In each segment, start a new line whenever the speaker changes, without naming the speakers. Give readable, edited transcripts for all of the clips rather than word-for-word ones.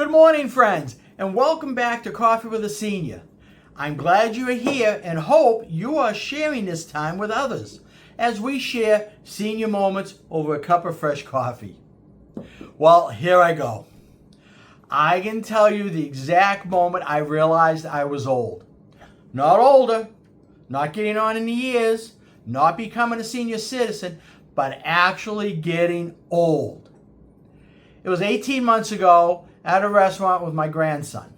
Good morning, friends, and welcome back to Coffee with a Senior. I'm glad you are here and hope you are sharing this time with others as we share senior moments over a cup of fresh coffee. Well, here I go. I can tell you the exact moment I realized I was old. Not older, not getting on in the years, not becoming a senior citizen, but actually getting old. It was 18 months ago at a restaurant with my grandson.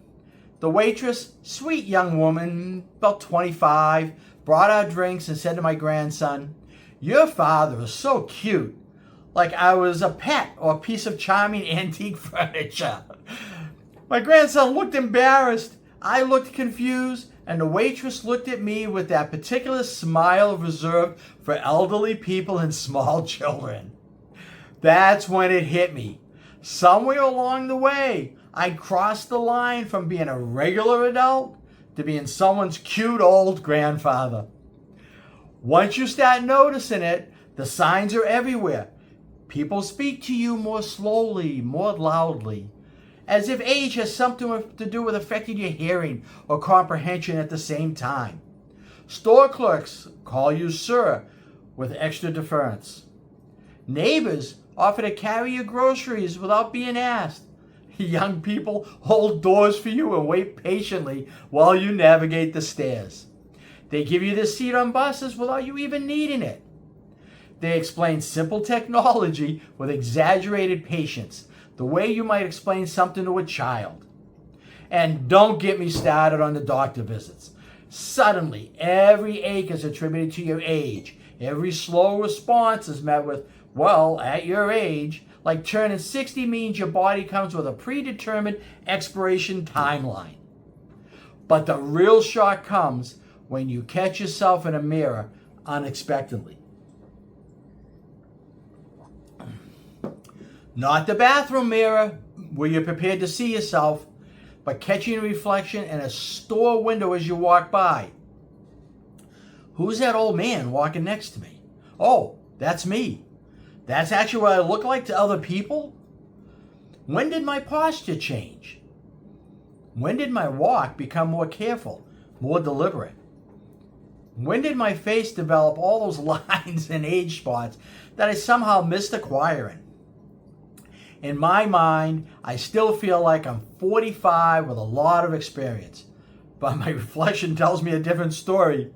The waitress, sweet young woman, about 25, brought our drinks and said to my grandson, "Your father is so cute," like I was a pet or a piece of charming antique furniture. My grandson looked embarrassed, I looked confused, and the waitress looked at me with that particular smile reserved for elderly people and small children. That's when it hit me. Somewhere along the way, I crossed the line from being a regular adult to being someone's cute old grandfather. Once you start noticing it, the signs are everywhere. People speak to you more slowly, more loudly, as if age has something to do with affecting your hearing or comprehension at the same time. Store clerks call you sir with extra deference. Neighbors offer to carry your groceries without being asked. Young people hold doors for you and wait patiently while you navigate the stairs. They give you the seat on buses without you even needing it. They explain simple technology with exaggerated patience, the way you might explain something to a child. And don't get me started on the doctor visits. Suddenly, every ache is attributed to your age. Every slow response is met with, "Well, at your age," like turning 60 means your body comes with a predetermined expiration timeline. But the real shock comes when you catch yourself in a mirror unexpectedly. Not the bathroom mirror where you're prepared to see yourself, but catching a reflection in a store window as you walk by. Who's that old man walking next to me? Oh, that's me. That's actually what I look like to other people? When did my posture change? When did my walk become more careful, more deliberate? When did my face develop all those lines and age spots that I somehow missed acquiring? In my mind, I still feel like I'm 45 with a lot of experience, but my reflection tells me a different story.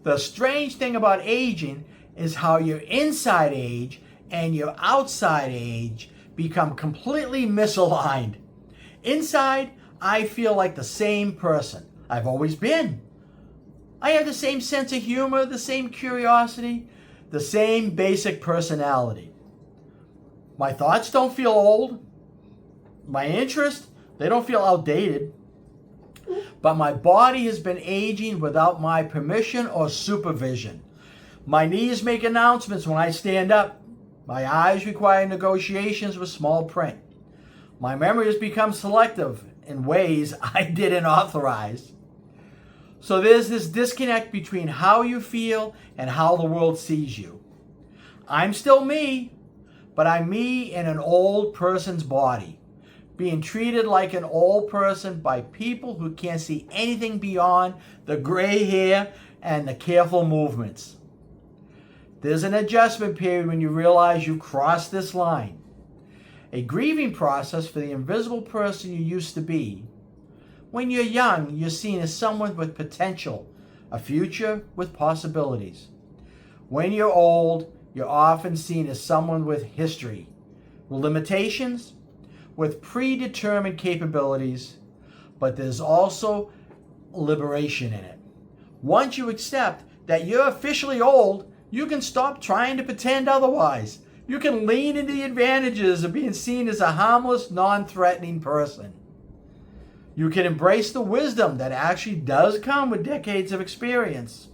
The strange thing about aging is how your inside age and your outside age become completely misaligned. Inside, I feel like the same person I've always been. I have the same sense of humor, the same curiosity, the same basic personality. My thoughts don't feel old. My interests, they don't feel outdated. But my body has been aging without my permission or supervision. My knees make announcements when I stand up. My eyes require negotiations with small print. My memory has become selective in ways I didn't authorize. So there's this disconnect between how you feel and how the world sees you. I'm still me, but I'm me in an old person's body, being treated like an old person by people who can't see anything beyond the gray hair and the careful movements. There's an adjustment period when you realize you crossed this line. A grieving process for the invisible person you used to be. When you're young, you're seen as someone with potential, a future with possibilities. When you're old, you're often seen as someone with history, with limitations, with predetermined capabilities, but there's also liberation in it. Once you accept that you're officially old, you can stop trying to pretend otherwise. You can lean into the advantages of being seen as a harmless, non-threatening person. You can embrace the wisdom that actually does come with decades of experience.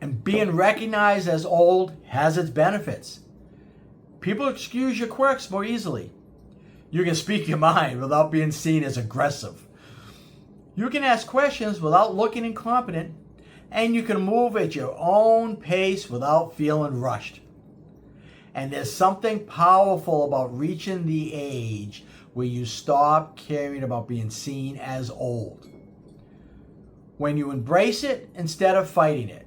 And being recognized as old has its benefits. People excuse your quirks more easily. You can speak your mind without being seen as aggressive. You can ask questions without looking incompetent, and you can move at your own pace without feeling rushed. And there's something powerful about reaching the age where you stop caring about being seen as old. When you embrace it instead of fighting it.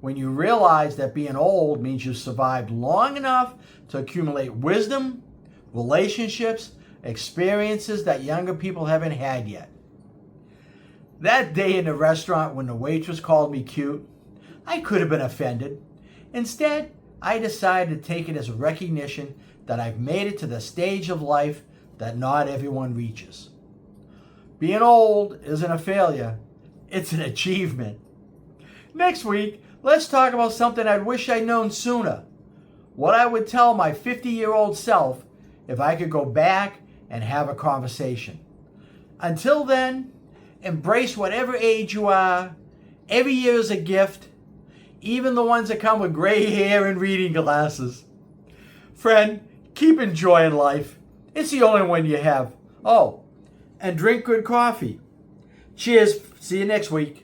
When you realize that being old means you've survived long enough to accumulate wisdom, relationships, experiences that younger people haven't had yet. That day in the restaurant when the waitress called me cute, I could have been offended. Instead, I decided to take it as a recognition that I've made it to the stage of life that not everyone reaches. Being old isn't a failure, it's an achievement. Next week, let's talk about something I wish I'd known sooner. What I would tell my 50-year-old self if I could go back and have a conversation. Until then, embrace whatever age you are. Every year is a gift, even the ones that come with gray hair and reading glasses. Friend, keep enjoying life. It's the only one you have. Oh, and drink good coffee. Cheers. See you next week.